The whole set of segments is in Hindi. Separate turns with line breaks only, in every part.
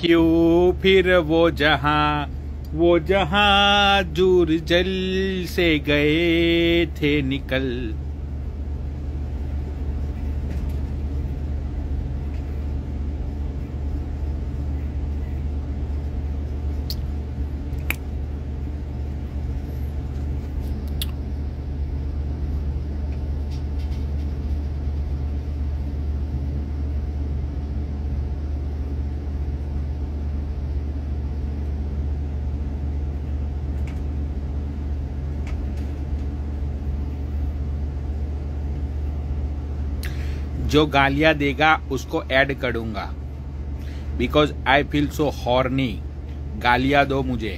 क्यों फिर वो जहां दूर जल से गए थे निकल। जो गालियां देगा उसको ऐड करूंगा, because I feel so horny. गालियां दो मुझे।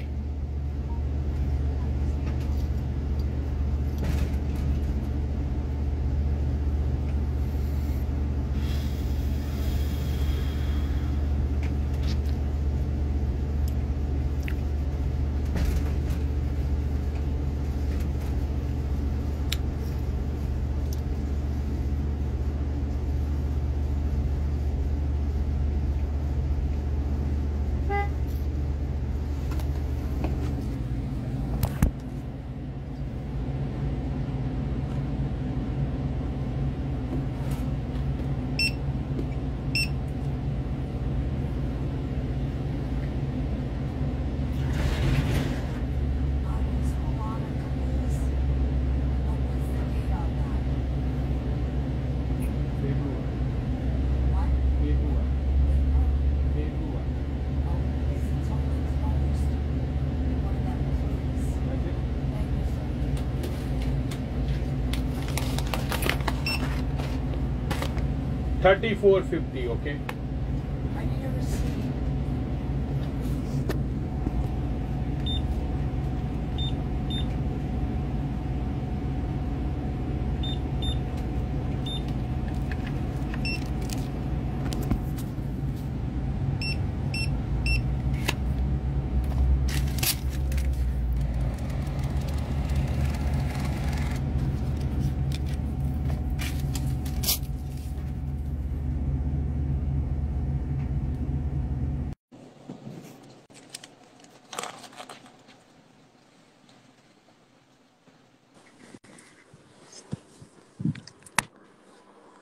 $34.50, okay?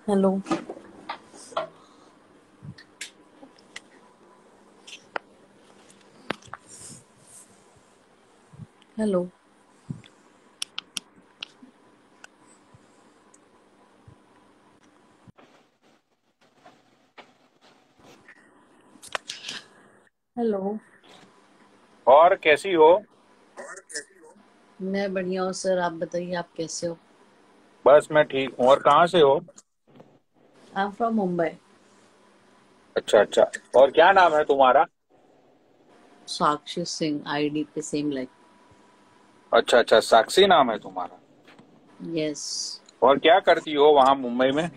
हेलो। हेलो। हेलो।
और कैसी हो?
मैं बढ़िया हूँ सर, आप बताइए, आप कैसे हो?
बस मैं ठीक हूँ। और कहाँ से हो?
I am from Mumbai.
अच्छा अच्छा। और क्या नाम है तुम्हारा?
साक्षी सिंह, आईडी पे सेम लाइक।
अच्छा अच्छा, साक्षी नाम है तुम्हारा।
यस।
और क्या करती हो वहाँ मुंबई में?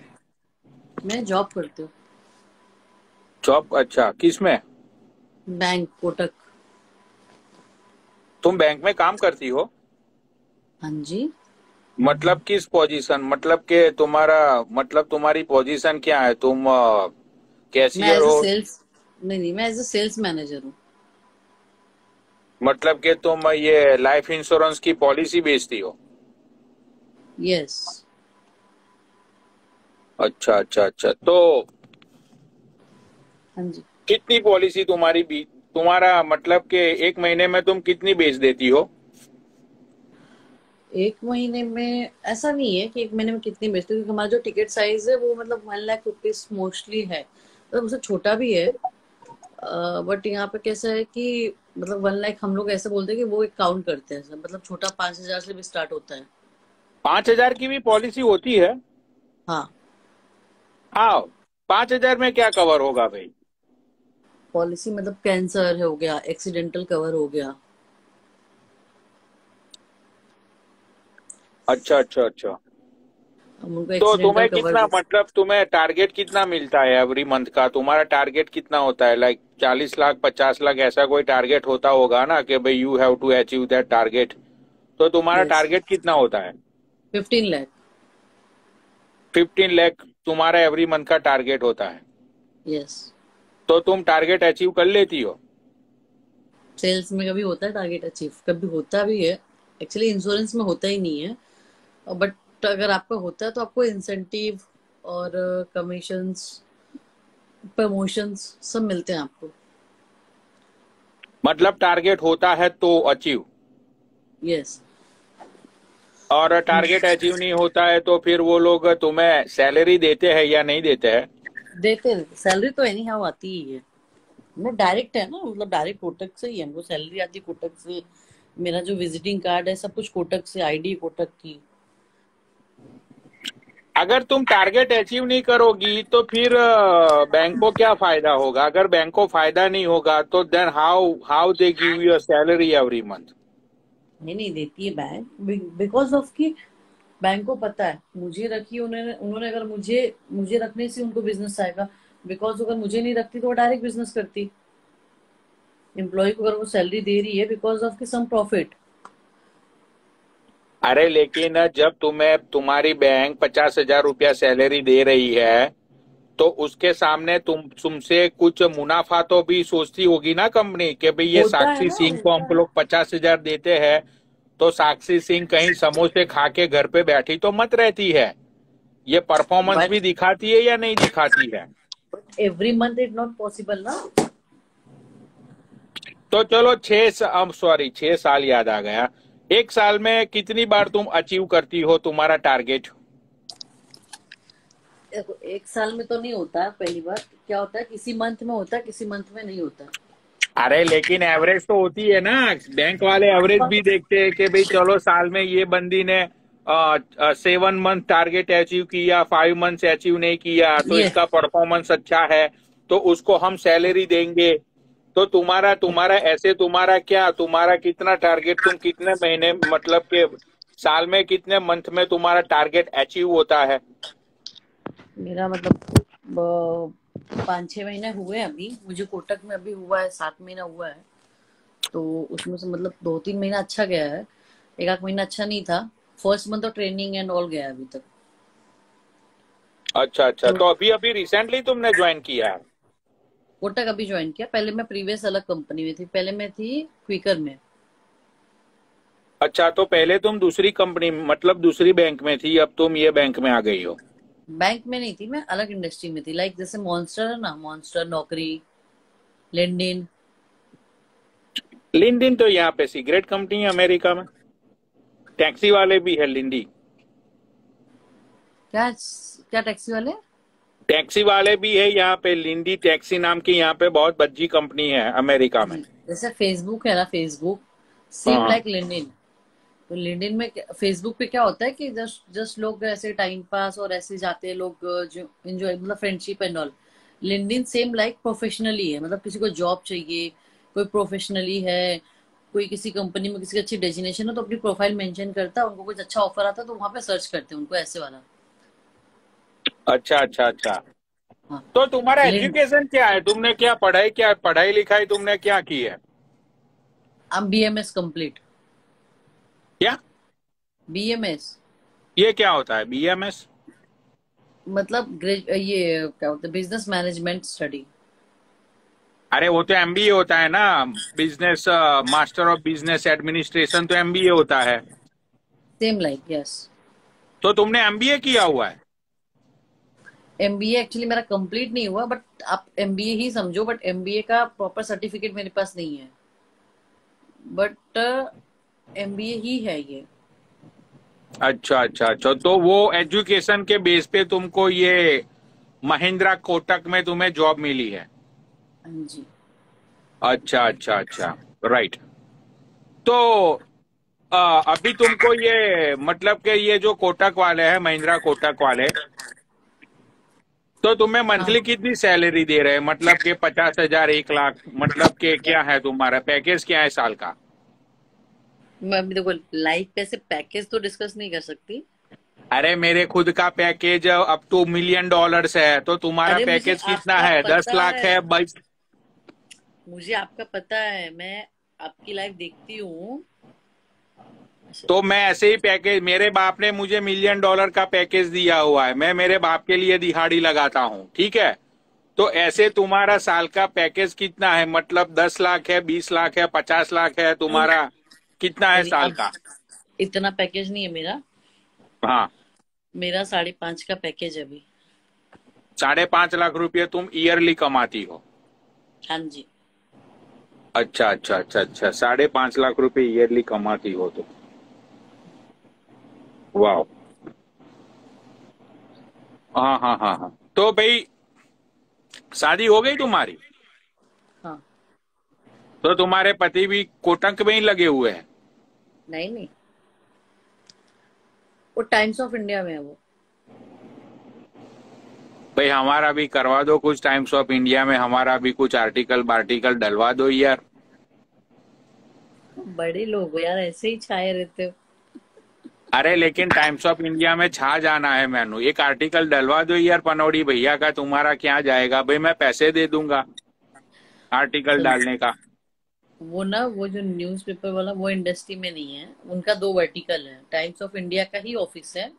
मैं जॉब करती हूँ।
जॉब? अच्छा, किस में?
बैंक, कोटक।
तुम बैंक में काम करती हो?
हाँ जी।
मतलब किस पोजीशन, मतलब के तुम्हारा, मतलब तुम्हारी पोजीशन क्या है? तुम
मैं
कैशियर
एज अ
हो?
सेल्स, नहीं, मैं एज अ सेल्स मैनेजर हूँ।
मतलब कि तुम ये लाइफ इंश्योरेंस की पॉलिसी बेचती हो?
यस।
अच्छा अच्छा अच्छा। तो
हाँ जी।
कितनी पॉलिसी तुम्हारी भी, तुम्हारा मतलब कि एक महीने में तुम कितनी बेच देती हो?
एक महीने में ऐसा नहीं है कि एक महीने में कितनी बेचते, क्योंकि हमारा जो टिकट साइज है वो मतलब 1 लाख रुपीज मोस्टली है, मतलब उससे छोटा भी है। बट यहाँ पे कैसा है कि मतलब 1 लाख हम लोग ऐसे बोलते हैं कि वो एक काउंट करते हैं, मतलब छोटा 5,000 से भी स्टार्ट होता है।
5,000 की भी पॉलिसी होती है?
हाँ।
हाँ। 5,000 में क्या कवर होगा भाई?
पॉलिसी मतलब कैंसर हो गया, एक्सीडेंटल कवर हो गया।
अच्छा अच्छा अच्छा।
हम उनको
तो
एक्सीडेंटल
तुम्हें
कवर
कितना, मतलब तुम्हें टारगेट कितना मिलता है एवरी मंथ का? तुम्हारा टारगेट कितना होता है? लाइक 40 लाख, 50 लाख, ऐसा कोई टारगेट होता होगा ना कि भाई you have to achieve that target. तो तुम्हारा
यस।
टारगेट कितना होता है?
15 लाख।
15 लाख तुम्हारा एवरी मंथ का टारगेट होता है?
यस।
तो तुम टारगेट अचीव कर लेती हो?
सेल्स में कभी होता है टारगेट अचीव, कभी होता भी है। एक्चुअली इंश्योरेंस में होता ही नहीं है, बट अगर आपका होता है तो आपको इंसेंटिव और कमीशंस, प्रमोशंस सब मिलते हैं आपको।
मतलब टारगेट होता है तो अचीव,
यस।
और टारगेट अचीव नहीं होता है तो फिर वो लोग तुम्हें सैलरी देते हैं या नहीं देते हैं?
देते, सैलरी तो एनी हाउ आती ही है। मैं डायरेक्ट है ना, मतलब डायरेक्ट कोटक से ही है, हमको सैलरी आती है कोटक से। मेरा जो विजिटिंग कार्ड है सब कुछ कोटक से, आईडी कोटक की।
अगर तुम टारगेट अचीव नहीं करोगी तो फिर बैंक को क्या फायदा होगा? अगर बैंक को फायदा नहीं होगा तो then how how they give you salary every month?
नहीं नहीं देती है बैंक, बिकॉज ऑफ कि बैंक को पता है मुझे रखी उन्होंने उन्होंने अगर मुझे मुझे रखने से उनको बिजनेस आएगा। बिकॉज अगर मुझे नहीं रखती तो वो डायरेक्ट बिजनेस करती। एम्प्लॉय को अगर वो सैलरी दे रही है बिकॉज ऑफ की सम प्रॉफिट।
अरे लेकिन जब तुम्हें तुम्हारी बैंक 50,000 रुपया सैलरी दे रही है तो उसके सामने तुमसे कुछ मुनाफा तो भी सोचती होगी ना कंपनी, कि भाई ये
होता है
साक्षी
ना,
सिंह को
होता
हम
है।
लोग 50,000 देते हैं, तो साक्षी सिंह कहीं समोसे खा के घर पे बैठी तो मत रहती है। ये परफॉर्मेंस
बट
भी दिखाती है या नहीं दिखाती है?
Every month is not possible ना।
तो चलो 6 साल याद आ गया। एक साल में कितनी बार तुम अचीव करती हो तुम्हारा टारगेट?
देखो एक साल में तो नहीं होता। पहली बार क्या होता है, किसी मंथ में होता है, किसी मंथ में नहीं होता।
अरे लेकिन एवरेज तो होती है ना। बैंक वाले एवरेज भी देखते हैं कि भाई चलो साल में ये बंदी ने 7 मंथ टारगेट अचीव किया, 5 मंथ अचीव नहीं किया, तो
यस।
इसका परफॉर्मेंस अच्छा है, तो उसको हम सैलरी देंगे। तो तुम्हारा तुम्हारा ऐसे तुम्हारा क्या, तुम्हारा कितना टारगेट, तुम कितने महीने मतलब के साल में कितने मंथ में तुम्हारा टारगेट अचीव होता है?
मेरा मतलब 5-6 महीने हुए हैं अभी मुझे कोटक में, अभी हुआ है 7 महीना हुआ है। तो उसमें से मतलब 2-3 महीना अच्छा गया है, एक आध महीना अच्छा नहीं था। फर्स्ट मंथ तो ट्रेनिंग एंड ऑल गया अभी तक।
अच्छा अच्छा,
तो
तो अभी अभी रिसेंटली तुमने ज्वाइन किया है?
कोटक अभी ज्वाइन किया, पहले मैं प्रीवियस अलग कंपनी में थी, पहले मैं थी क्विकर में।
अच्छा, तो पहले तुम दूसरी कंपनी मतलब दूसरी बैंक में थी, अब तुम ये बैंक में आ गई हो?
बैंक में नहीं थी, मैं अलग इंडस्ट्री में थी, लाइक जैसे मॉन्स्टर है ना, मॉन्स्टर, नौकरी, लिंक्डइन।
लिंक्डइन तो यहाँ पे सिगरेट कंपनी है अमेरिका में। टैक्सी वाले भी है लिंडी।
क्या क्या टैक्सी वाले?
टैक्सी वाले भी है यहाँ पे, लिंडी टैक्सी नाम की यहाँ पे बहुत बज्जी कंपनी है अमेरिका में।
जैसे फेसबुक है ना, फेसबुक सेम
हाँ।
Like LinkedIn. तो लिंक्डइन में फेसबुक पे क्या होता है कि जस्ट जस्ट लोग ऐसे टाइम पास और ऐसे जाते हैं लोग, जो एंजॉय मतलब friendship and all. LinkedIn same like professionally है, मतलब किसी को जॉब चाहिए, कोई प्रोफेशनली है, कोई किसी कंपनी में किसी की अच्छी डेजिनेशन है तो अपनी प्रोफाइल मेंशन करता है, उनको कुछ अच्छा ऑफर आता है तो वहां पे सर्च करते हैं उनको, ऐसे वाला।
अच्छा अच्छा अच्छा।
हाँ।
तो तुम्हारा
लिंक
एजुकेशन क्या है? तुमने क्या पढ़ाई लिखाई तुमने क्या की है?
I'm BMS complete.
क्या?
BMS
ये क्या होता है बीएमएस?
मतलब ये क्या होता है, बिजनेस मैनेजमेंट स्टडी।
अरे वो तो एमबीए होता है ना। Business master of business administration तो एमबीए होता है।
Same like yes.
तो तुमने एमबीए किया हुआ है?
एमबीए एक्चुअली मेरा कंप्लीट नहीं हुआ, बट आप एमबीए ही समझो, बट एमबीए का प्रॉपर सर्टिफिकेट मेरे पास नहीं है, बट एमबीए ही है ये।
अच्छा अच्छा अच्छा, तो वो एजुकेशन के बेस पे तुमको ये महिंद्रा कोटक में तुम्हें जॉब मिली है?
हाँ जी।
अच्छा अच्छा अच्छा। राइट। तो अभी तुमको ये मतलब कि ये जो कोटक वाले हैं, महिंद्रा कोटक वाले, तो तुम्हें
हाँ।
मंथली कितनी सैलरी दे रहे हैं? मतलब कि 50,000, 1 लाख, मतलब कि क्या है तुम्हारा पैकेज, क्या है साल का?
मैं अभी देखो लाइफ पे से पैकेज तो डिस्कस नहीं कर सकती।
अरे मेरे खुद का पैकेज अप टू $1,000,000 है, तो तुम्हारा
अरे मुझे
पैकेज कितना
आपका
है? दस
पता
लाख
है,
है 22?
मुझे आपका पता है, मैं आपकी लाइफ देखती हूँ।
तो मैं ऐसे ही पैकेज, मेरे बाप ने मुझे $1,000,000 का पैकेज दिया हुआ है, मैं मेरे बाप के लिए दिहाड़ी लगाता हूँ, ठीक है? तो ऐसे तुम्हारा साल का पैकेज कितना है? मतलब 10 लाख है, 20 लाख है, 50 लाख है? तुम्हारा कितना है
नहीं,
साल
अब
का?
इतना पैकेज नहीं है मेरा।
हाँ।
मेरा 5.5 का पैकेज है अभी।
5.5 लाख रुपये तुम ईयरली कमाती हो?
हाँ जी।
अच्छा अच्छा अच्छा अच्छा, 5.5 लाख रुपए ईयरली कमाती हो तो? वाह। हाँ हाँ हाँ हाँ। तो भाई शादी हो गई तुम्हारी?
हाँ।
तो तुम्हारे पति भी कोटक में ही लगे हुए हैं?
नहीं नहीं, वो टाइम्स ऑफ इंडिया में है वो।
भाई हमारा भी करवा दो कुछ, टाइम्स ऑफ इंडिया में हमारा भी कुछ आर्टिकल बार्टिकल डलवा दो यार।
बड़े लोग हो यार, ऐसे ही छाए रहते हो।
अरे लेकिन टाइम्स ऑफ इंडिया में छा जाना है मैनू, एक आर्टिकल डलवा दो यार पनौड़ी भैया का, तुम्हारा क्या जाएगा भाई, मैं पैसे दे दूंगा आर्टिकल
सुनो,
डालने का।
वो ना, वो जो न्यूज़पेपर वाला वो इंडस्ट्री में नहीं है, उनका दो वर्टिकल है। टाइम्स ऑफ इंडिया का ही ऑफिस है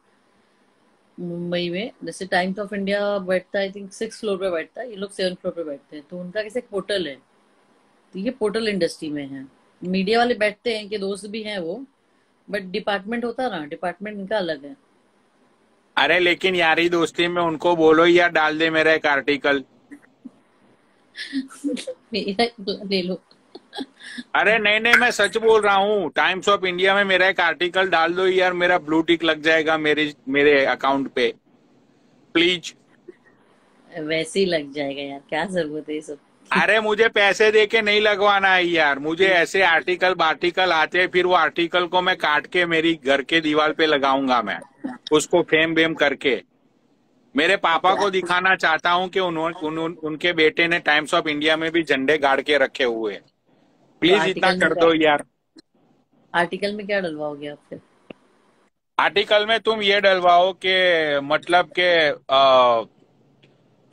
मुंबई में। जैसे टाइम्स ऑफ इंडिया बैठता है, आई थिंक 6 फ्लोर पे बैठता है, ये लोग 7 फ्लोर पे बैठते हैं। तो उनका कैसे पोर्टल है, तो ये पोर्टल इंडस्ट्री में है। मीडिया वाले बैठते हैं, कि दोस्त भी हैं वो, बट डिपार्टमेंट होता है ना, डिपार्टमेंट इनका अलग है।
अरे लेकिन यारी दोस्ती में उनको बोलो यार डाल दे मेरा एक आर्टिकल।
मेरा ले लो।
अरे नहीं नहीं, मैं सच बोल रहा हूँ, टाइम्स ऑफ इंडिया में मेरा एक आर्टिकल डाल दो यार, मेरा ब्लू टिक लग जाएगा मेरे मेरे अकाउंट पे, प्लीज।
वैसे ही लग जाएगा यार, क्या जरूरत है ये सब।
अरे मुझे पैसे दे के नहीं लगवाना है यार, मुझे ऐसे आर्टिकल बार्टिकल आते हैं, फिर वो आर्टिकल को मैं काट के मेरी घर के दीवार पे लगाऊंगा मैं, उसको फ्रेम वेम करके मेरे पापा को दिखाना चाहता हूँ कि उनके बेटे ने टाइम्स ऑफ इंडिया में भी झंडे गाड़ के रखे हुए हैं।
तो
प्लीज इतना कर दो यार।
आर्टिकल में क्या डलवाओगे आप फिर?
आर्टिकल में तुम ये डलवाओ कि मतलब के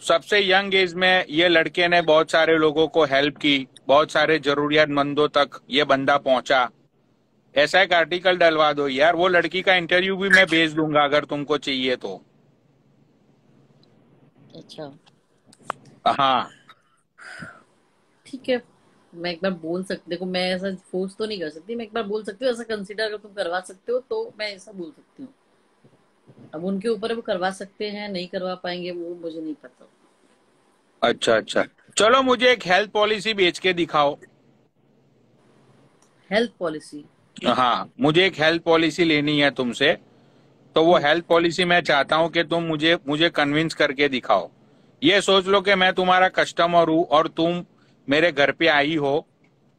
सबसे यंग एज में ये लड़के ने बहुत सारे लोगों को हेल्प की, बहुत सारे जरूरियातमंदों तक ये बंदा पहुंचा, ऐसा एक आर्टिकल डलवा दो यार। वो लड़की का इंटरव्यू भी मैं भेज दूंगा अगर तुमको चाहिए तो।
अच्छा,
हाँ।
ठीक है। मैं एक बार बोल सकती, देखो मैं ऐसा फोर्स तो नहीं कर सकती, मैं एक बार बोल सकती हूँ ऐसा कंसीडर, अगर तुम करवा सकते हो तो मैं ऐसा बोल सकती हूँ। अब उनके ऊपर है, वो करवा सकते हैं नहीं करवा पाएंगे वो मुझे नहीं पता।
अच्छा अच्छा, चलो मुझे एक हेल्थ पॉलिसी बेच के दिखाओ।
Health policy?
हाँ, मुझे एक हेल्थ पॉलिसी लेनी है तुमसे, तो वो
हम्म।
हेल्थ पॉलिसी मैं चाहता हूँ कि तुम मुझे मुझे कन्विंस करके दिखाओ। ये सोच लो कि मैं तुम्हारा कस्टमर हूँ और तुम मेरे घर पे आई हो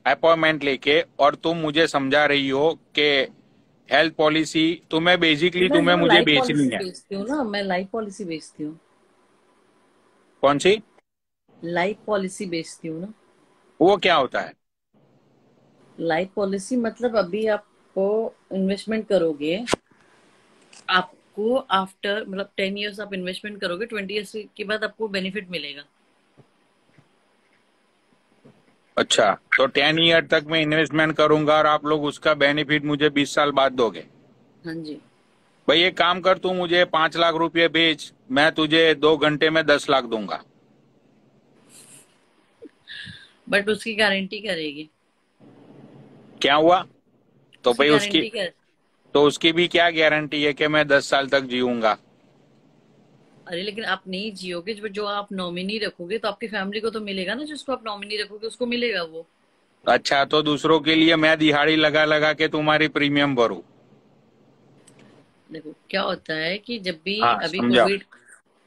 अपॉइंटमेंट लेके, और तुम मुझे समझा रही हो कि हेल्थ पॉलिसी तुम्हें बेसिकली
मैं
तुम्हें
वो
मुझे
लाइफ
बेचनी
पॉलिसी
है।
बेचती हूँ ना, मैं लाइफ पॉलिसी बेचती हूँ।
कौन सी?
लाइफ पॉलिसी बेचती हूँ ना।
वो क्या होता है?
लाइफ पॉलिसी मतलब अभी आपको इन्वेस्टमेंट करोगे, आपको आफ्टर मतलब 10 इयर्स आप इन्वेस्टमेंट करोगे, 20 इयर्स के बाद आपको बेनिफिट मिलेगा।
अच्छा, तो 10 ईयर तक मैं इन्वेस्टमेंट करूंगा और आप लोग उसका बेनिफिट मुझे 20 साल बाद दोगे?
हाँ जी।
भाई एक काम कर, तू मुझे 5 लाख रुपए बेच, मैं तुझे 2 घंटे में 10 लाख दूंगा।
बट उसकी गारंटी करेगी।
क्या हुआ? तो
उसकी
भाई उसकी,
गारंटी कर।
तो उसकी भी क्या गारंटी है कि मैं 10 साल तक जीऊंगा?
अरे लेकिन आप नहीं जियोगे, जो आप नॉमिनी रखोगे तो आपकी फैमिली को तो मिलेगा ना, जिसको आप नॉमिनी रखोगे उसको मिलेगा वो।
अच्छा, तो दूसरों के लिए मैं दिहाड़ी लगा लगा के तुम्हारी प्रीमियम भरूं?
देखो क्या होता है कि जब भी
हाँ
अभी
समझा।
कोविड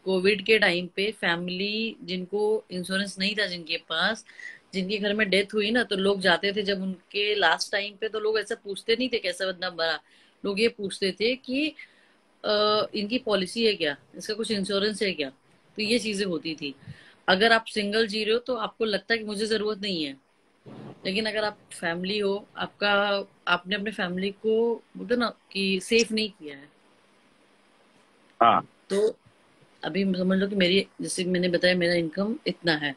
कोविड के टाइम पे फैमिली जिनको इंश्योरेंस नहीं था, जिनके पास, जिनके घर में डेथ हुई ना, तो लोग जाते थे जब उनके लास्ट टाइम पे, तो लोग ऐसा पूछते नहीं थे कैसा बंदा मरा। लोग ये पूछते थे कि इनकी पॉलिसी है क्या, इसका कुछ इंश्योरेंस है क्या। तो ये चीजें होती थी। अगर आप सिंगल जी रहे हो तो आपको लगता है कि मुझे जरूरत नहीं है, लेकिन अगर आप फैमिली हो, आपका, आपने अपने फैमिली को बोलते ना कि सेफ नहीं किया है,
हाँ
तो अभी समझ लो कि मेरी, जैसे मैंने बताया मेरा इनकम इतना है,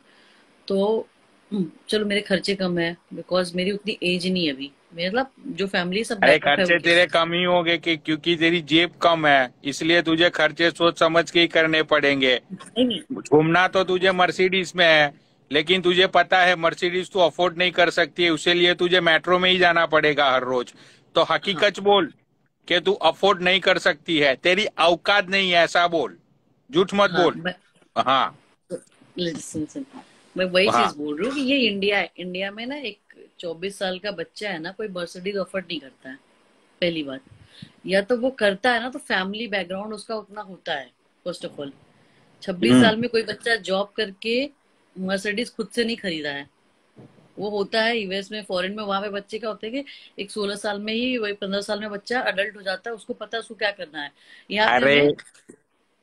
तो चलो मेरे खर्चे कम है, बिकॉज मेरी उतनी एज नहीं है अभी। मतलब जो फैमिली सब
अरे
बैकअप है
खर्चे
उनके
तेरे
पास।
कम ही होंगे कि क्योंकि तेरी जेब कम है, इसलिए तुझे खर्चे सोच समझ के ही करने पड़ेंगे।
नहीं नहीं।
घूमना तो तुझे मर्सिडीज में है, लेकिन तुझे पता है मर्सिडीज तू अफोर्ड नहीं कर सकती है, उसके लिए तुझे मेट्रो में ही जाना पड़ेगा हर रोज। तो
हाँ
हकीकत बोल कि तू अफोर्ड नहीं कर सकती है, तेरी औकात नहीं है, ऐसा बोल। झूठ मत
हाँ
बोल। हाँ।
लिसन, मैं वही चीज
हाँ।
बोल रही हूँ कि ये इंडिया है। इंडिया में ना एक 24 साल का बच्चा है ना, कोई मर्सिडीज ऑफर नहीं करता है। पहली बात, या तो वो करता है ना तो फैमिली बैकग्राउंड उसका उतना होता है। फर्स्ट ऑफ ऑल, 26 साल
हम्म।
में कोई बच्चा जॉब करके मर्सिडीज खुद से नहीं खरीदा है। वो होता है यूएस में, फॉरेन में, वहां पे बच्चे क्या होते हैं कि एक 16 साल में ही, वही 15 साल में बच्चा अडल्ट हो जाता है, उसको पता है उसको क्या करना है। यहाँ पे
अरे
वो,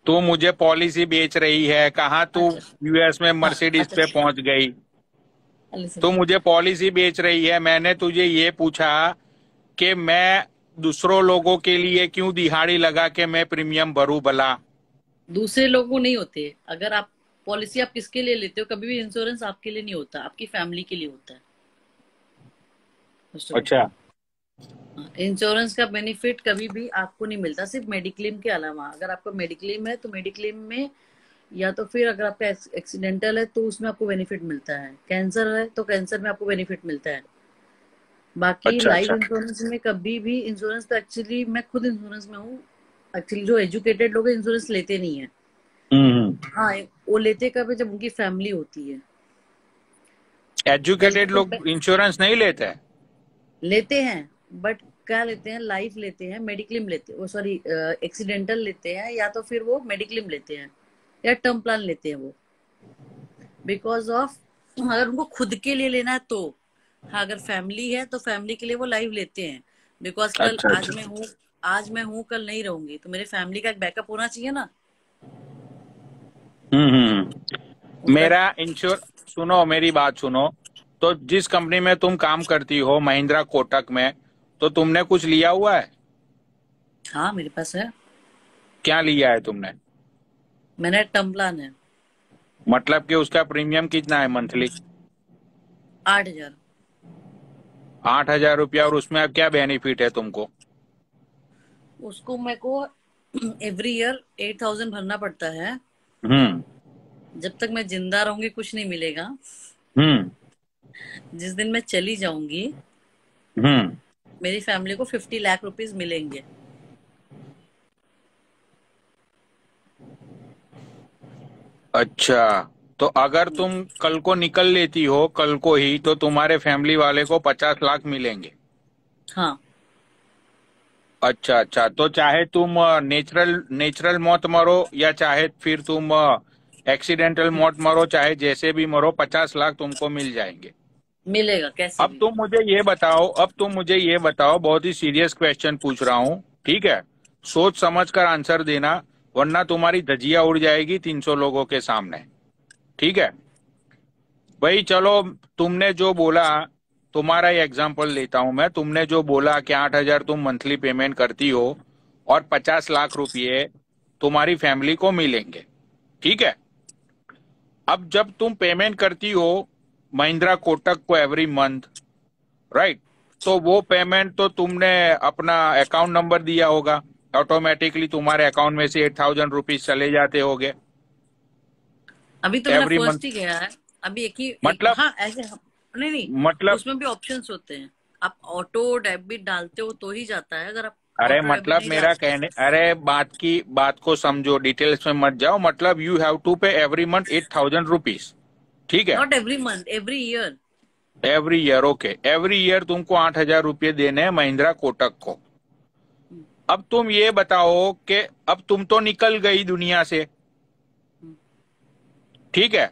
तू मुझे पॉलिसी बेच रही है, कहाँ तू
अच्छा,
यूएस में
हाँ,
मर्सिडीज
अच्छा,
पे पहुंच गई।
लिसन,
तू मुझे पॉलिसी बेच रही है, मैंने तुझे ये पूछा कि मैं दूसरों लोगों के लिए क्यों दिहाड़ी लगा के मैं प्रीमियम भरूं भला।
दूसरे लोगों नहीं होते। अगर आप पॉलिसी आप किसके लिए लेते हो, कभी भी इंश्योरेंस आपके लिए नहीं होता, आपकी फैमिली के लिए होता है। फर्स्ट ऑफ ऑल,
अच्छा।
इंश्योरेंस का बेनिफिट कभी भी आपको नहीं मिलता सिर्फ मेडिक्लेम के अलावा। अगर आपका मेडिक्लेम है तो मेडिक्लेम में, या तो फिर अगर आपका एक्सीडेंटल है तो उसमें आपको बेनिफिट मिलता है, कैंसर है तो कैंसर में आपको बेनिफिट मिलता है। बाकी
अच्छा।
लाइफ
अच्छा।
इंश्योरेंस में कभी भी, इंश्योरेंस तो एक्चुअली मैं खुद इंश्योरेंस में हूँ। एक्चुअली जो एजुकेटेड लोग इंश्योरेंस लेते नहीं है। हाँ, वो लेते कब है, जब उनकी फैमिली होती है। कल
एजुकेटेड
को
लोग इंश्योरेंस नहीं लेते हैं।
लेते हैं, बट क्या लेते हैं, लाइफ लेते हैं, मेडिक्लेम लेते हैं, वो सॉरी एक्सीडेंटल लेते हैं, या तो फिर वो मेडिक्लेम लेते हैं, या टर्म प्लान लेते हैं वो। बिकॉज ऑफ, अगर उनको खुद के लिए लेना है तो, हाँ, अगर फैमिली है तो फैमिली के लिए वो लाइव लेते हैं। बिकॉज कल
अच्छा।
आज
अच्छा।
मैं हूँ, आज मैं हूँ कल नहीं रहूंगी, तो मेरे फैमिली का एक बैकअप होना चाहिए ना। उनका,
मेरा इंश्योर सुनो, मेरी बात सुनो। तो जिस कंपनी में तुम काम करती हो, महिंद्रा कोटक में, तो तुमने कुछ लिया हुआ है?
हाँ मेरे पास है।
क्या लिया है तुमने?
मैंने टर्म प्लान है।
मतलब कि उसका प्रीमियम कितना है मंथली?
8,000।
8,000 रुपया, और उसमें अब क्या बेनिफिट है तुमको?
उसको मेरे को एवरी ईयर 8,000 भरना पड़ता है।
हम्म।
जब तक मैं जिंदा रहूंगी कुछ नहीं मिलेगा।
हम्म।
जिस दिन मैं चली जाऊंगी,
हम्म।
मेरी फैमिली को 50 लाख रुपीज मिलेंगे।
अच्छा, तो अगर तुम कल को निकल लेती हो, कल को ही, तो तुम्हारे फैमिली वाले को 50 लाख मिलेंगे?
हाँ,
अच्छा अच्छा, तो चाहे तुम नेचुरल नेचुरल मौत मरो, या चाहे फिर तुम एक्सीडेंटल मौत मरो, चाहे जैसे भी मरो, 50 लाख तुमको मिल जाएंगे।
मिलेगा कैसे भी।
अब तुम मुझे ये बताओ, बहुत ही सीरियस क्वेश्चन पूछ रहा हूँ, ठीक है? सोच समझ कर आंसर देना, वरना तुम्हारी धजिया उड़ जाएगी 300 लोगों के सामने। ठीक है भाई, चलो। तुमने जो बोला, तुम्हारा ही एग्जाम्पल लेता हूं मैं। तुमने जो बोला कि 8,000 तुम मंथली पेमेंट करती हो, और 50 लाख रुपये तुम्हारी फैमिली को मिलेंगे, ठीक है? अब जब तुम पेमेंट करती हो महिंद्रा कोटक को एवरी मंथ, राइट, तो वो पेमेंट तो तुमने अपना अकाउंट नंबर दिया होगा, ऑटोमेटिकली तुम्हारे अकाउंट में से 8,000 रुपीज चले जाते होंगे
अभी तो मेरा
एवरी
फर्स्ट
मंथ।
ही गया है। अभी
मतलब
हाँ, ऐसे नहीं नहीं,
मतलब
उसमें भी ऑप्शंस होते हैं। आप ऑटो डेबिट डालते हो तो ही जाता है, अगर आप
अरे
ऑटो डेबिट
मतलब
नहीं
मेरा
डालते।
कहने, अरे बात को समझो, डिटेल्स में मत जाओ। मतलब यू हैव टू पे एवरी मंथ 8,000 रुपीज, ठीक है?
Not every month, every year.
Every year, okay, every year तुमको 8,000 रुपये देने हैं महिंद्रा कोटक को। अब तुम ये बताओ कि अब तुम तो निकल गई दुनिया से, ठीक है?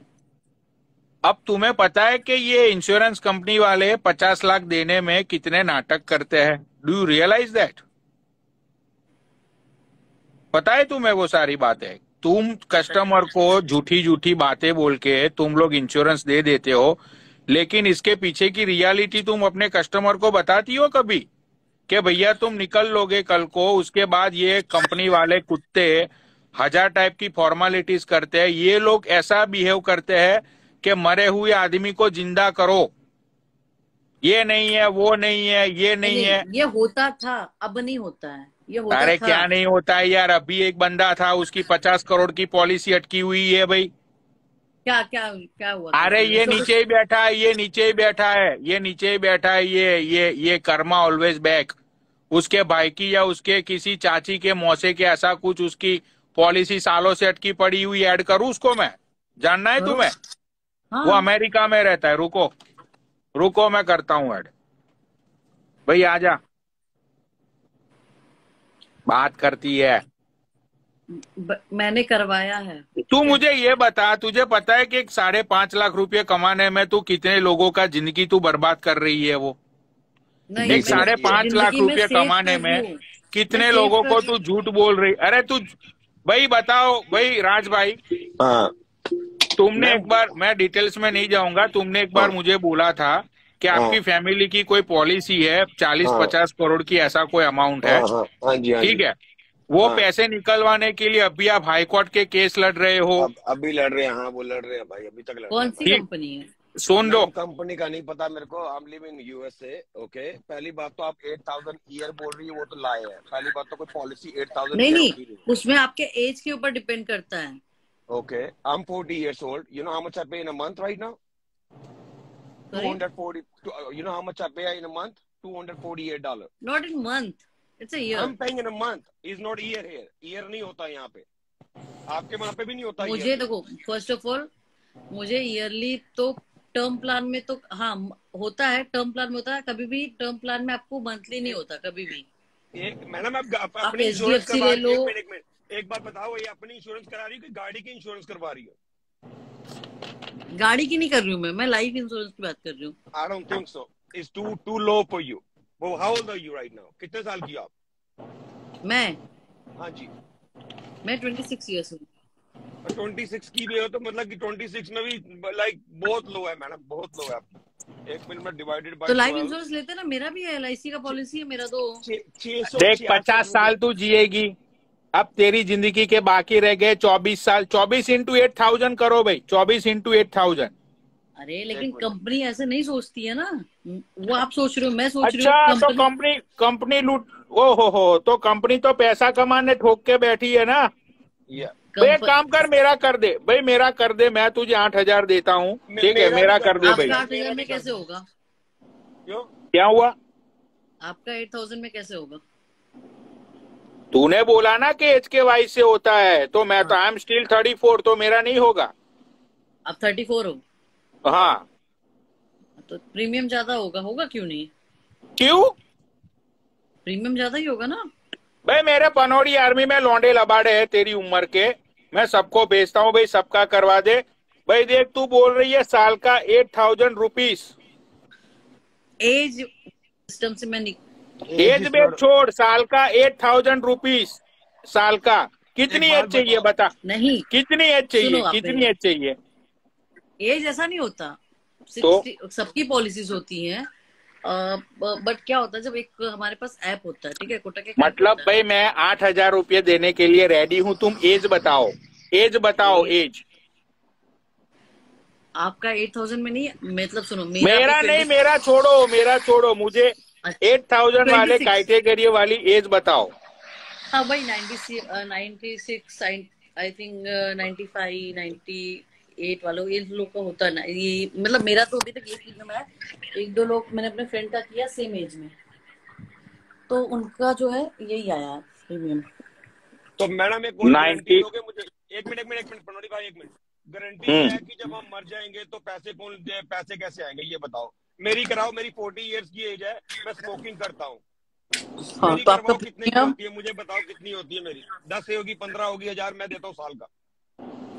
अब तुम्हें पता है कि ये इंश्योरेंस कंपनी वाले 50 लाख देने में कितने नाटक करते हैं। Do you realize that? पता है तुम्हें वो सारी बातें? तुम
पता है।
कस्टमर को झूठी झूठी बातें बोल के तुम लोग इंश्योरेंस दे देते हो, लेकिन इसके पीछे की रियलिटी तुम अपने कस्टमर को बताती हो कभी? कि भैया तुम निकल लोगे कल को, उसके बाद ये कंपनी वाले कुत्ते 1,000 टाइप की फॉर्मेलिटीज करते हैं, ये लोग ऐसा बिहेव करते हैं कि मरे हुए आदमी को जिंदा करो। ये नहीं है, वो नहीं है, ये नहीं है।
ये होता था, अब नहीं होता है, ये होता
अरे
था।
क्या नहीं होता है यार, अभी एक बंदा था उसकी 50 करोड़ की पॉलिसी अटकी हुई है भाई।
क्या क्या क्या हुआ था
अरे
उसमें,
ये
ऐसा
नीचे
कुछ?
ही बैठा है, ये नीचे ही बैठा है, ये नीचे ही बैठा है, ये कर्मा ऑलवेज बैक। उसके भाई की या उसके किसी चाची के मौसे के ऐसा कुछ उसकी पॉलिसी सालों से अटकी पड़ी हुई ऐड करूं उसको मैं? जानना है
करो।
तुम्हें? वो
हाँ।
अमेरिका में रहता है। रुको, रुको मैं करता हूँ ऐड। भाई आजा, बात करती है।
मैंने करवाया है,
तू
ठीक है।
मुझे ये बता, तुझे पता है कि 5.5 लाख रुपए कमाने में तू कितने लोगों का जिंदगी तू बर्बाद कर रही है? वो
नहीं,
एक
बिल्कुल
मैं
साढ़े
सही है।
पांच लाख
जिंदगी में
रुपए
सेव
कमाने
कर रही
में
हूँ। मैं
कितने
सेव
लोगों
कर
को
रही
तू
हूँ।
झूठ बोल रही? अरे तू भाई बताओ, भाई राज भाई,
हाँ
तुमने
मैम।
एक बार, मैं डिटेल्स में नहीं जाऊंगा, तुमने एक
हाँ
बार मुझे बोला था कि
हाँ
आपकी फैमिली की कोई पॉलिसी है, चालीस
हाँ
50 करोड़ की, ऐसा कोई अमाउंट
हाँ
है।
हाँ हाँ जी, हाँ
ठीक
जी।
है, वो
हाँ,
पैसे निकलवाने के लिए अभी आप हाई कोर्ट के केस लड़ रहे हो।
अब अभी लड़ रहे हैं। हाँ वो लड़ रहे हैं भाई, अभी तक लड़ रहे
कौन
हैं
सी
भाई।
ठीक,
कंपनी है?
सुन लो।
मैम कंपनी का नहीं पता मेरे को, I am living in USA. Okay, पहली बात तो आप 8,000 ईयर बोल रही है, वो तो लाए है। पहली बात तो कोई पॉलिसी 8,000
नहीं
ईयर
नहीं,
होती नहीं।
उसमें आपके एज के ऊपर डिपेंड करता है।
Okay, I am 40 years old. You know how much I pay in a month right now?
Sorry,
240. You know how much I pay in a month? $248.
Not in month, it's a year.
I'm paying in a month. Is not year here. Year नहीं होता यहाँ पे, आपके वहां पे भी नहीं होता
मुझे
ईयरली।
देखो, फर्स्ट ऑफ ऑल मुझे ईयरली तो टर्म प्लान में तो हाँ होता है, टर्म प्लान में होता है। कभी भी टर्म प्लान में आपको मंथली नहीं होता कभी भी।
एक मैडम, आप
आप
अपनी इंश्योरेंस
HDFC
करवा
ले
रही
लो।
है? एक मिनट एक बात बताओ, ये अपनी इंश्योरेंस करा रही है कि गाड़ी की इंश्योरेंस करवा रही है?
गाड़ी की नहीं कर रही हूँ मैं लाइफ इंश्योरेंस की बात कर रही हूँ।
I don't think so. Is too low for you. वो how old are you right now? कितने साल की हो आप?
मैं
हाँ जी।
मैं 26 ईयर्स हूँ।
26 की भी हो तो मतलब कि 26 में भी लाइक बहुत लो है मैडम, बहुत लो है। आप 1 मिनट में डिवाइडेड
तो
बाय
लाइफ
12।
इंश्योरेंस लेते ना, मेरा भी है, LIC का पॉलिसी है मेरा तो।
देख 50
666
साल तू जिएगी, अब तेरी जिंदगी के बाकी रह गए 24 साल। 24 × 8,000 करो भाई, 24 × 8,000।
अरे लेकिन कंपनी ऐसे नहीं सोचती है ना, वो आप सोच रहे हो, मैं सोच रही हूँ
अच्छा तो
कंपनी।
कंपनी कंपनी लूट, ओ हो, तो कंपनी तो पैसा कमाने ठोक के बैठी है ना।
या
भाई एक काम कर, मेरा कर दे भाई, मेरा कर दे, मैं तुझे 8,000 देता हूँ, ठीक है,
मेरा भी
मेरा
कर
कर
दो
दे भाई।
आपका
यार,
8,000
मेरा भी
में
कर
कैसे
दो।
होगा?
क्यों?
क्या हुआ?
आपका 8,000 में कैसे होगा?
तूने बोला ना कि HKY से होता है, तो मैं तो
हाँ,
आई एम स्टिल 34, तो मेरा नहीं होगा।
आप 34 हो
हाँ।
तो प्रीमियम ज्यादा होगा, होगा क्यों नहीं?
क्यों?
प्रीमियम ज्यादा ही होगा ना।
भाई मेरे पनौड़ी आर्मी में लौंडे लबाड़े हैं तेरी उम्र के, मैं सबको भेजता हूँ भाई, सबका करवा दे भाई। देख तू बोल रही है साल का 8,000 रुपीज।
एज सिस्टम से मैं
एज में छोड़, साल का 8,000 रुपीज, साल का।
एक
कितनी
बात
एज चाहिए
बताओ।
बता,
नहीं।
कितनी एज चाहिए,
सुनो आप
कितनी
मेरी,
एज चाहिए?
एज ऐसा नहीं होता।
तो
60 सबकी पॉलिसीज होती हैं। बट क्या होता है, जब एक हमारे पास ऐप होता है, ठीक है, कोटक एक ऐप
मतलब
होता है।
भाई मैं 8,000 रुपये देने के लिए रेडी हूँ, तुम एज बताओ, एज बताओ, एज।
आपका 8,000 में नहीं, मतलब सुनो, मेरा
मेरा
भी
नहीं,
20।
मेरा छोड़ो, मेरा छोड़ो, मुझे
अच्छा,
8,000 वाले
26।
कैटेगरी वाली एज बताओ।
हाँ भाई, 96 आई थिंक, 95 98 वालों, इन लोग का होता है ना ये, मतलब मेरा तो अभी तक ये प्रीमियम है। एक दो लोग मैंने अपने फ्रेंड का किया सेम एज में, तो उनका जो है यही आया प्रीमियम।
तो मैडम एक और गारंटी
90।
दोगे मुझे? एक मिनट पनौड़ी भाई, एक मिनट। गारंटी ये है कि जब हम मर जाएंगे तो पैसे कौन दे, पैसे कैसे आएंगे ये बताओ। मेरी कराओ, मेरी 40 इयर्स की एज है, मैं स्मोकिंग करता हूँ।
हाँ,
मेरी
तो आपका
करवाओ, कितने की
प्रीमियम
होती है मुझे बताओ, कितनी होती है मेरी? 10 होगी, 15 होगी, 1,000 मैं देता हूँ साल का।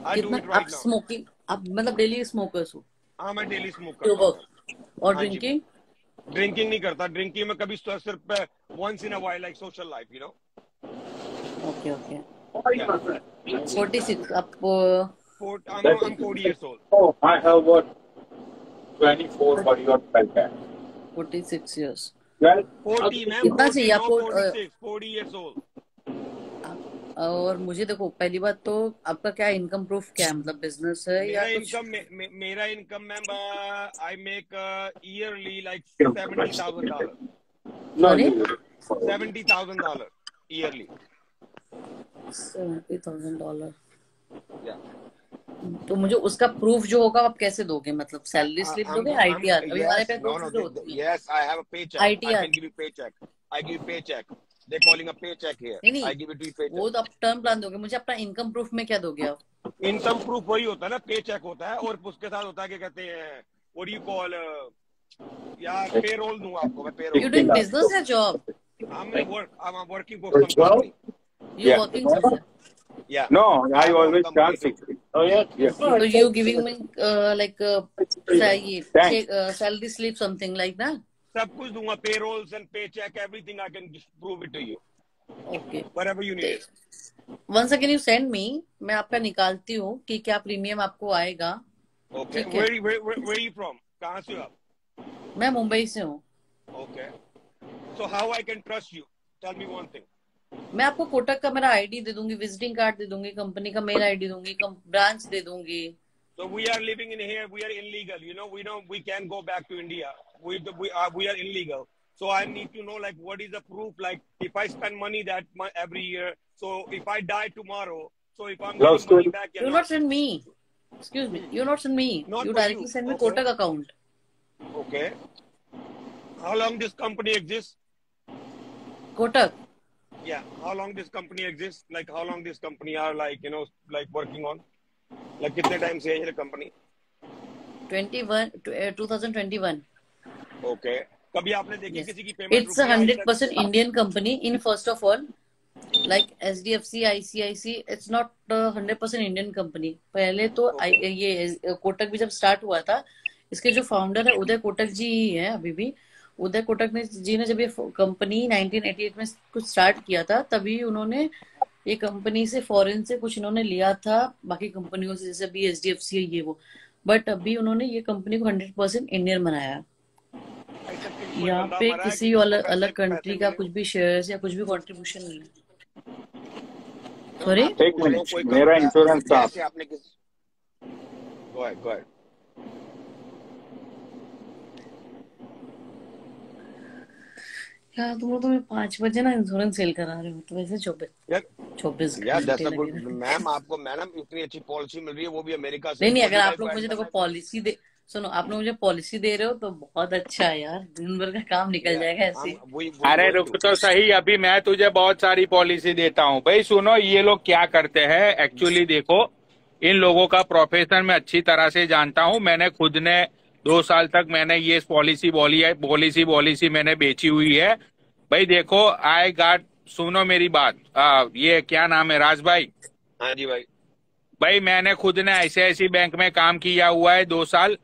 आई डू
कितना?
इट
आप
राइट नाउ।
स्मोकिंग, आप मतलब डेली स्मोकर्स हो?
हाँ मैं डेली स्मोक करता हूँ
सुबह और
मैम। हाँ जी मैम।
ड्रिंकिंग?
ड्रिंकिंग नहीं करता, ड्रिंकिंग में कभी सिर्फ once in a while, like social life, you know.
Okay okay.
या
46 आप।
I'm 40 years old.
Oh, I have what 24 for your backpack.
46 years.
Well,
40 ma'am,
कितना
40
चाहिए
no
आपको?
46, 40 years old.
और मुझे देखो, पहली बात तो आपका क्या इनकम प्रूफ क्या है, मतलब बिजनेस है या कुछ?
मेरा income ma'am, I make yearly like $70,000,
sorry,
$70,000 yearly.
$70,000?
या
तो मुझे उसका प्रूफ जो होगा आप कैसे दोगे, मतलब सैलरी स्लिप दोगे,
I'm
आईटीआर? अभी हमारे
yes,
पास दो
no,
चीजें होती हैं,
yes, I have a paycheck. I
ITR.
can give you paycheck. I give paycheck. They're calling a paycheck here.
नहीं नहीं,
I give it to you paycheck.
वो तो आप टर्म प्लान दोगे, मुझे अपना इनकम प्रूफ में क्या दोगे आप?
इनकम प्रूफ वही होता है ना, पे चेक होता है, और उसके साथ होता है क्या कहते हैं, व्हाट डू यू कॉल, यार पेरोल दूं आपको मैं,
यू
पेरोल।
डूइंग बिजनेस या job?
I'm working for some company.
You
Yeah.
Working somewhere?
Yeah.
No, I
have
always
one company
translate.
too.
Oh yeah, yeah.
So you giving me like
Thanks.
salary slip something like that?
सब कुछ दूंगा, payrolls and pay check, everything I can prove it to you,
Okay.
Whatever you need.
Once again you send me, मैं आपका निकालती हूँ कि क्या प्रीमियम आपको आएगा।
ओके,
ठीक है।
वेयर यू फ्रॉम, कहाँ से हो आप?
मैं मुंबई से हूँ।
Okay, so how I can trust you, tell me one thing.
मैं आपको कोटक का मेरा आईडी दे दूंगी, विजिटिंग कार्ड दे दूंगी, कंपनी का मेल आईडी दूंगी, ब्रांच दे दूंगी।
So we are living in here. We are illegal. You know, we can go back to India. We are illegal. So I need to know like what is the proof? Like if I spend money every year. So if I die tomorrow, so if I'm
Love
getting money
story.
back,
You not send me. Excuse me. You not send me.
Not
You
for
directly
you.
send me
Okay.
Kotak account.
Okay. How long this company exists?
Kotak.
Yeah. How long this company exists? Like how long this company are like like working on? Like कितने टाइम से है ये कंपनी?
2021.
Okay. कभी आपने देखी
Yes.
किसी की payment?
It's a 100% Indian company. In first of all, like SDFC, ICIC, it's not a 100% Indian company. पहले तो ये कोटक भी जब स्टार्ट हुआ था, इसके जो फाउंडर है उदय कोटक जी ही है अभी भी। उदय कोटक जी ने जब ये कंपनी 1988 में कुछ स्टार्ट किया था, तभी उन्होंने ये कंपनी से फॉरेन से कुछ इन्होंने लिया था, बाकी कंपनियों से, जैसे अभी SDFC है ये वो। बट अभी उन्होंने ये कंपनी को 100% इंडियन बनाया। यहाँ पे किसी अलग कंट्री का कुछ भी शेयर्स या कुछ भी कंट्रीब्यूशन नहीं है। सॉरी,
एक मिनट, मेरा इंश्योरेंस था।
आपने किस गो अहेड।
यार तुम लोग तो 5 बजे ना इंश्योरेंस सेल करा रहे हो, तो वैसे 24 घंटे लगे।
मैम आपको मैडम इतनी अच्छी पॉलिसी मिल रही है, वो भी अमेरिका से।
नहीं, अगर आप लोग मुझे देखो पॉलिसी दे, सुनो, आप लोग मुझे पॉलिसी दे रहे हो तो बहुत अच्छा है यार, दिन भर का काम निकल जाएगा ऐसे।
अरे रुक तो सही, अभी मैं तुझे बहुत सारी पॉलिसी देता हूँ भाई। सुनो, ये लोग क्या करते हैं एक्चुअली, देखो इन लोगों का प्रोफेशन में अच्छी तरह से जानता हूँ। मैंने खुद ने 2 साल तक मैंने ये पॉलिसी मैंने बेची हुई है भाई। देखो आई गाट, सुनो मेरी बात, ये क्या नाम है, राज भाई?
हाँ जी
भाई मैंने खुद ने ICICI बैंक में काम किया हुआ है 2 साल,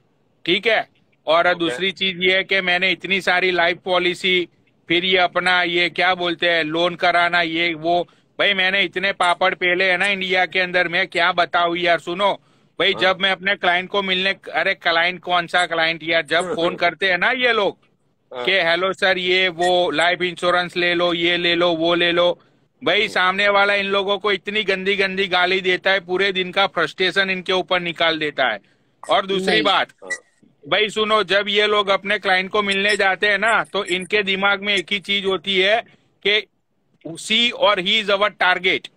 ठीक है। और दूसरी चीज ये है कि मैंने इतनी सारी लाइफ पॉलिसी, फिर ये अपना ये क्या बोलते हैं लोन कराना, ये वो, भाई मैंने इतने पापड़ पेले है ना इंडिया के अंदर, मैं क्या बताऊं यार। सुनो भाई, जब मैं अपने क्लाइंट को मिलने, अरे क्लाइंट कौन सा क्लाइंट यार, जब फोन करते हैं ना ये लोग कि हेलो सर ये वो लाइफ इंश्योरेंस ले लो, ये ले लो, वो ले लो, भाई सामने वाला इन लोगों को इतनी गंदी गंदी गाली देता है, पूरे दिन का फ्रस्ट्रेशन इनके ऊपर निकाल देता है। और दूसरी बात भाई सुनो, जब ये लोग अपने क्लाइंट को मिलने जाते हैं ना, तो इनके दिमाग में एक ही चीज होती है कि सी और ही इज अवर टारगेट।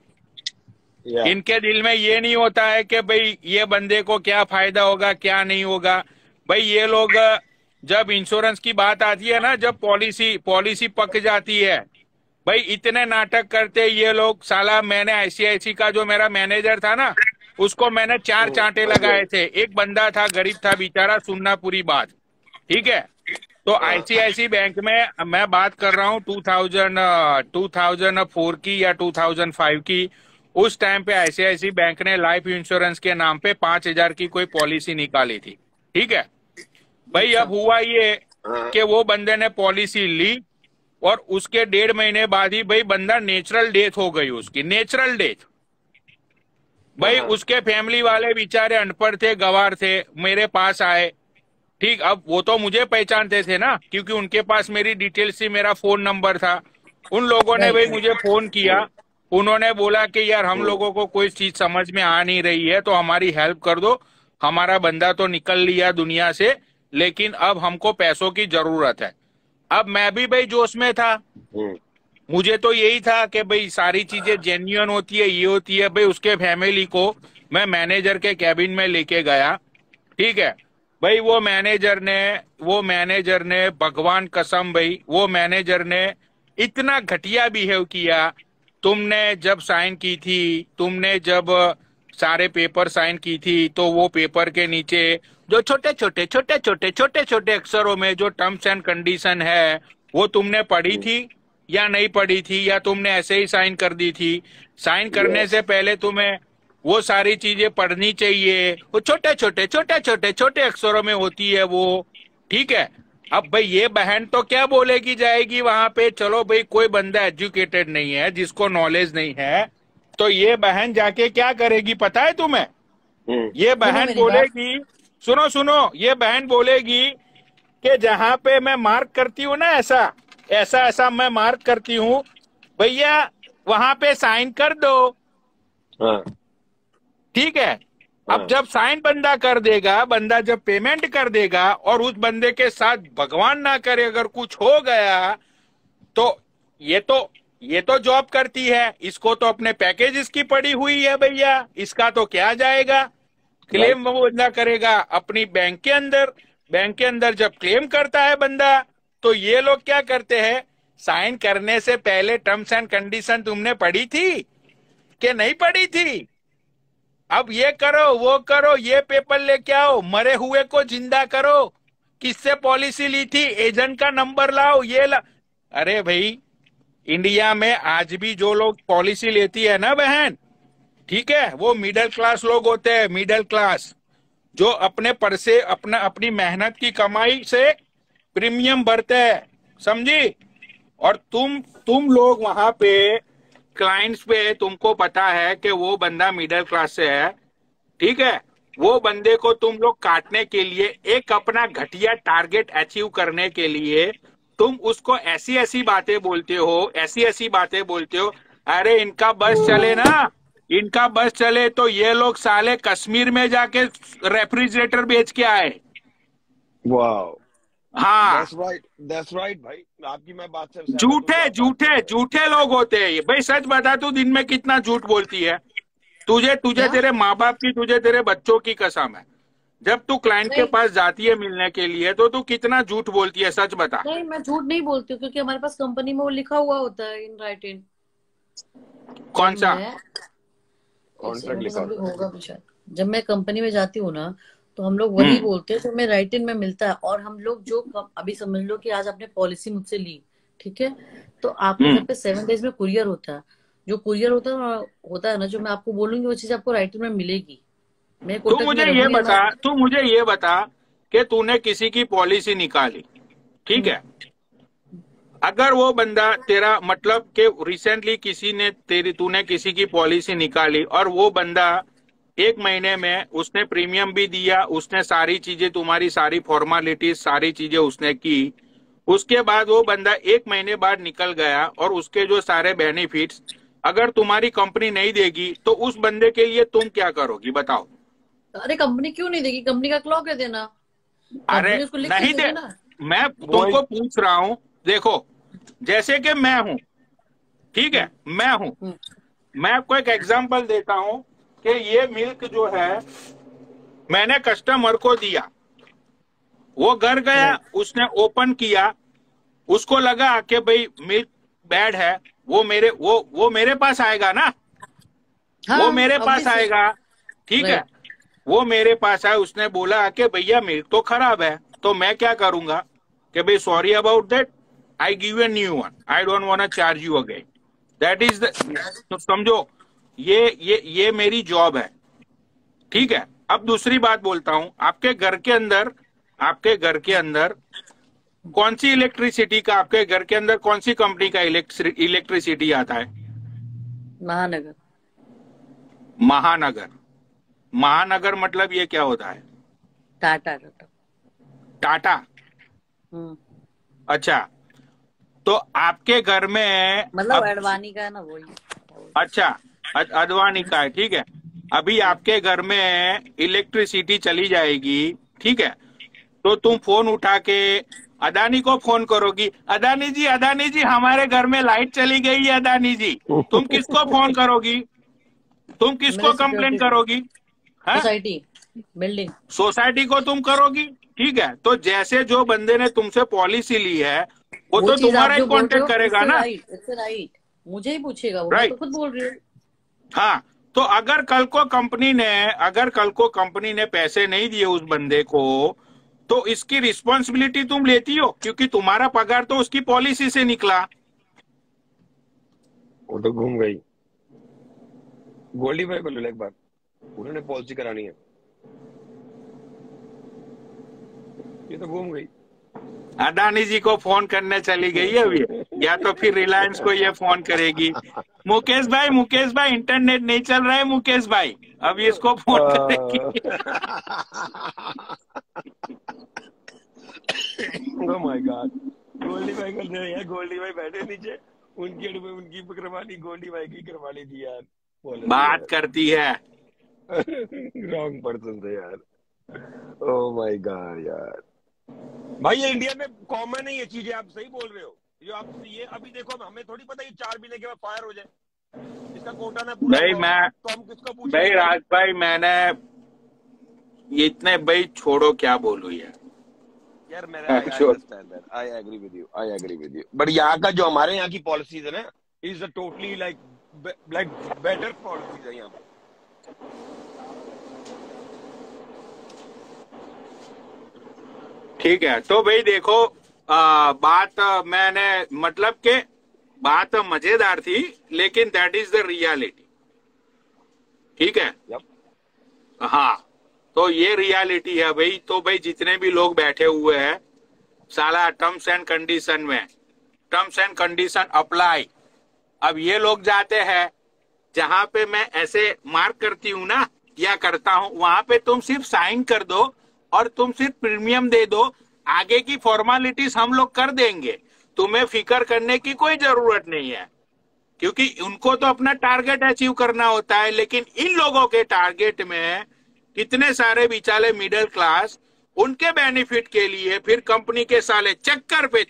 इनके दिल में ये नहीं होता है कि भाई ये बंदे को क्या फायदा होगा, क्या नहीं होगा। भाई ये लोग जब इंश्योरेंस की बात आती है ना, जब पॉलिसी पक जाती है, भाई इतने नाटक करते ये लोग। साला मैंने ICICI का जो मेरा मैनेजर था ना, उसको मैंने 4 चांटे लगाए थे। एक बंदा था, गरीब था बेचारा, सुनना पूरी बात, ठीक है। तो ICICI बैंक में मैं बात कर रहा हूँ 2004 की या 2005 की। उस टाइम पे ICICI बैंक ने लाइफ इंश्योरेंस के नाम पे 5,000 की कोई पॉलिसी निकाली थी, ठीक है भाई। अब हुआ ये कि वो बंदे ने पॉलिसी ली और उसके 1.5 महीने बाद ही भाई बंदा नेचुरल डेथ हो गई, उसकी नेचुरल डेथ। भाई उसके फैमिली वाले बेचारे अनपढ़ थे, गवार थे, मेरे पास आए, ठीक। अब वो तो मुझे पहचानते थे ना, क्योंकि उनके पास मेरी डिटेल्स थी, मेरा फोन नंबर था। उन लोगों ने भाई मुझे फोन किया उन्होंने बोला कि यार हम लोगों को कोई चीज समझ में आ नहीं रही है तो हमारी हेल्प कर दो, हमारा बंदा तो निकल लिया दुनिया से, लेकिन अब हमको पैसों की जरूरत है। अब मैं भी भाई जोश में था, मुझे तो यही था कि भाई सारी चीजें जेन्युइन होती है, ये होती है भाई। उसके फैमिली को मैं मैनेजर के कैबिन में लेके गया, ठीक है भाई। वो मैनेजर ने भगवान कसम भाई, वो मैनेजर ने इतना घटिया बिहेव किया। तुमने जब साइन की थी, तुमने जब सारे पेपर साइन की थी, तो वो पेपर के नीचे जो छोटे छोटे अक्षरों में जो टर्म्स एंड कंडीशन है, वो तुमने पढ़ी थी या नहीं पढ़ी थी, या तुमने ऐसे ही साइन कर दी थी? साइन करने से पहले तुम्हें वो सारी चीजें पढ़नी चाहिए। वो छोटे अक्षरों में होती है वो, ठीक है। अब भाई ये बहन तो क्या बोलेगी जाएगी वहां पे, चलो भाई कोई बंदा एजुकेटेड नहीं है, जिसको नॉलेज नहीं है, तो ये बहन जाके क्या करेगी पता है तुम्हें? ये
सुनो
बहन
मेरी बात।
बोलेगी, सुनो सुनो, ये बहन बोलेगी कि जहां पे मैं मार्क करती हूँ ना, ऐसा ऐसा ऐसा मैं मार्क करती हूँ, भैया वहां पे साइन कर दो।
हाँ,
ठीक है। अब
हाँ,
जब साइन बंदा कर देगा, बंदा जब पेमेंट कर देगा, और उस बंदे के साथ भगवान ना करे अगर कुछ हो गया, तो ये तो जॉब करती है, इसको तो अपने पैकेज की पड़ी हुई है भैया, इसका तो क्या जाएगा? क्लेम वो बंदा करेगा अपनी बैंक के अंदर। बैंक के अंदर जब क्लेम करता है बंदा, तो ये लोग क्या करते हैं, साइन करने से पहले टर्म्स एंड कंडीशन तुमने पढ़ी थी कि नहीं पढ़ी थी? अब ये करो वो करो, ये पेपर लेके आओ, मरे हुए को जिंदा करो, किससे पॉलिसी ली थी, एजेंट का नंबर लाओ, ये ला। अरे भाई, इंडिया में आज भी जो लोग पॉलिसी लेती है ना बहन, ठीक है, वो मिडिल क्लास लोग होते हैं, मिडिल क्लास, जो अपने पर से अपनी मेहनत की कमाई से प्रीमियम भरते हैं, समझी? और तुम लोग वहां पे क्लाइंट्स पे, तुमको पता है कि वो बंदा मिडिल क्लास से है, ठीक है, वो बंदे को तुम लोग काटने के लिए, एक अपना घटिया टारगेट अचीव करने के लिए, तुम उसको ऐसी ऐसी बातें बोलते हो, ऐसी ऐसी बातें बोलते हो। अरे इनका बस चले ना, इनका बस चले तो ये लोग साले कश्मीर में जाके रेफ्रिजरेटर बेच के आए।
वाओ,
हाँ,
दैट्स राइट भाई, आपकी मैं बात से सहमत हूँ जो
झूठे
आप बात कर
झूठे
रहे
झूठे लोग होते हैं ये। भाई सच बता, तू दिन में कितना झूठ बोलती है? तुझे तुझे
क्या?
तेरे माँ बाप की, तुझे तेरे बच्चों की कसम है, जब तू क्लाइंट के
नहीं
पास जाती है मिलने के लिए, तो तू कितना झूठ बोलती है, सच बता।
नहीं, मैं झूठ नहीं बोलती हूँ, क्योंकि हमारे पास कंपनी में वो लिखा हुआ होता है इन राइटिंग। जब
कौन सा?
मैं एक
कॉन्ट्रैक्ट
सेकंड,
लिखा
समथिंग
होता है।
होगा भी शायद। जब मैं कंपनी में जाती हूँ ना, तो हम लोग वही बोलते हैं जो हमें राइटिंग में मिलता है। और हम लोग जो अभी समझ लो कि आज आपने पॉलिसी मुझसे ली, ठीक है, तो आपके घर पे 7 डेज में कुरियर होता है। जो कुरियर होता है ना, जो मैं आपको बोलूंगी वो चीज आपको राइटिंग में मिलेगी। मैं
तू
कोटक में
मुझे ये
रहूंगी, मैं
बता, तू मुझे ये बता कि तूने किसी की पॉलिसी निकाली, ठीक
हम्म,
है, अगर वो बंदा तेरा, मतलब कि रिसेंटली किसी ने तूने किसी की पॉलिसी निकाली, और वो बंदा 1 महीने में उसने प्रीमियम भी दिया, उसने सारी चीजें, तुम्हारी सारी फॉर्मेलिटीज, सारी चीजें उसने की, उसके बाद वो बंदा 1 महीने बाद निकल गया, और उसके जो सारे बेनिफिट्स अगर तुम्हारी कंपनी नहीं देगी, तो उस बंदे के लिए तुम क्या करोगी बताओ?
अरे कंपनी क्यों नहीं देगी? कंपनी का क्लॉक है देना,
अरे
कंपनी उसको लिख के
नहीं दे,
देगी ना।
मैं
वही,
तुमको पूछ रहा हूं, देखो, जैसे कि मैं हूं, ठीक है,
हम्म,
मैं हूं,
हम्म,
मैं आपको एक एग्जांपल देता हूं कि ये मिल्क जो है मैंने कस्टमर को दिया, वो घर गया,
राइट।
उसने ओपन किया, उसको लगा कि भाई मिल्क बैड है, वो मेरे पास आएगा ना, वो
हाँ,
मेरे पास
ऑब्वियसली।
आएगा, ठीक है,
राइट।
वो मेरे पास आया, उसने बोला कि भैया मिल्क तो खराब है, तो मैं क्या करूंगा कि भाई sorry about that, I give a new one, I don't want to charge you again, that is the, तो समझो, ये मेरी जॉब है, ठीक है। अब दूसरी बात बोलता हूं, आपके घर के अंदर कौन सी इलेक्ट्रिसिटी का, आपके घर के अंदर कौन सी कंपनी का इलेक्ट्रिसिटी आता है?
महानगर।
महानगर। महानगर मतलब ये क्या होता है?
टाटा टाटा।
टाटा।
हम्म,
अच्छा, तो आपके घर में
मतलब
अब,
एडवाणी का है ना, वही।
अच्छा, अडवाणी का है, ठीक है। अभी आपके घर में इलेक्ट्रिसिटी चली जाएगी, ठीक है, तो तुम फोन उठा के अदानी को फोन करोगी, अदानी जी हमारे घर में लाइट चली गई है, अदानी जी। तुम किसको फोन करोगी? तुम किसको
मेरे
कंप्लेन
सिक्योरिटी को,
करोगी? है,
सोसाइटी, बिल्डिंग।
सोसाइटी को तुम करोगी, ठीक है। तो जैसे जो बंदे ने तुमसे पॉलिसी ली है वो
वो
तो
चीज आप
तुम्हारा ही
जो बोल रहे
कांटेक्ट
हो,
करेगा ना,
इट्स राइट, मुझे ही पूछेगा वो, मैं तो
राइट।
खुद बोल रही हूँ।
हाँ, तो अगर कल को कंपनी ने पैसे नहीं दिए उस बंदे को, तो इसकी रिस्पॉन्सिबिलिटी तुम लेती हो, क्योंकि तुम्हारा पगार तो उसकी पॉलिसी से निकला।
वो तो घूम गई। गोल्डी भाई को ले लो एक बार, उन्होंने पॉलिसी करानी है। ये तो घूम गई।
अडानी जी को फोन करने चली गई है अभी, या तो फिर रिलायंस को ये फोन करेगी, मुकेश भाई इंटरनेट नहीं चल रहा है मुकेश भाई, अभी इसको फोन करेगी।
ओह माय गॉड, गोल्डी भाई को दे यार, गोल्डी भाई बैठे नीचे, उनकी करवानी, गोल्डी भाई की करवानी थी यार,
बात करती है।
रॉन्ग पर्सन थे यार। ओह माय गॉड यार, भाई ये इंडिया में कॉमन है ये चीजें, आप सही बोल रहे हो। जो आप ये अभी देखो, हमें थोड़ी पता ये 4 महीने के बाद फायर हो जाए, इसका कोटा ना पूरा
भाई
हुआ तो हम किसको पूछेंगे?
भाई राज भाई, मैंने ये इतने भाई छोड़ो, क्या बोलूं
यार मेरा I agree with you, but यहाँ का जो हमारे यहाँ की पॉलिसीज है ना, is totally like better policies है यहाँ पे।
ठीक है। तो भाई देखो, बात मैंने मतलब के बात मजेदार थी, लेकिन दैट इज द रियलिटी, ठीक है। हाँ, तो ये रियलिटी है भाई। तो भाई जितने भी लोग बैठे हुए हैं, साला टर्म्स एंड कंडीशन अप्लाई। अब ये लोग जाते हैं जहां पे मैं ऐसे मार्क करती हूं ना, या करता हूं, वहां पे तुम सिर्फ साइन कर दो और तुम सिर्फ प्रीमियम दे दो, आगे की फॉर्मेलिटीज हम लोग कर देंगे, तुम्हें फिक्र करने की कोई जरूरत नहीं है, क्योंकि उनको तो अपना टारगेट अचीव करना होता है। लेकिन इन लोगों के टारगेट में कितने सारे बेचारे मिडिल क्लास, उनके बेनिफिट के लिए फिर कंपनी के साले चक्कर पे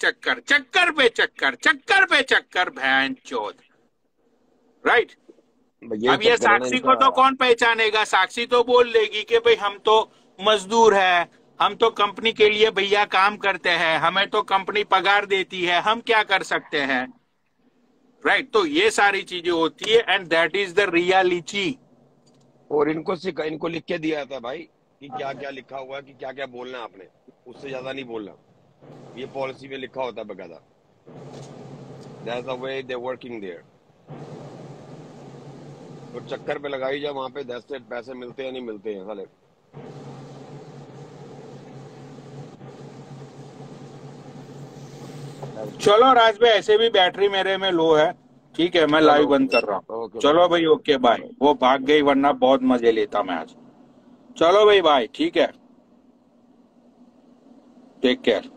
चक्कर भैन चोद, राइट। अब ये साक्षी को तो कौन पहचानेगा? साक्षी तो बोल देगी कि भाई हम तो मजदूर है, हम तो कंपनी के लिए भैया काम करते हैं, हमें तो कंपनी पगार देती है, हम क्या कर सकते हैं, राइट। तो ये सारी चीजें होती है, and that is the reality.
और इनको लिख के दिया था भाई कि क्या क्या लिखा हुआ है, कि क्या क्या बोलना है आपने, उससे ज्यादा नहीं बोलना, ये पॉलिसी में लिखा होता है बकायदा। That's the way they working there. तो चक्कर पे लगाई जाए वहां पे 10 से पैसे मिलते हैं नहीं मिलते हैं साले।
चलो राज भाई, ऐसे भी बैटरी मेरे में लो है, ठीक है, मैं लाइव बंद कर रहा हूँ। चलो भाई, ओके बाय। वो भाग गई, वरना बहुत मजे लेता मैं आज। चलो भाई बाय, ठीक है, टेक केयर।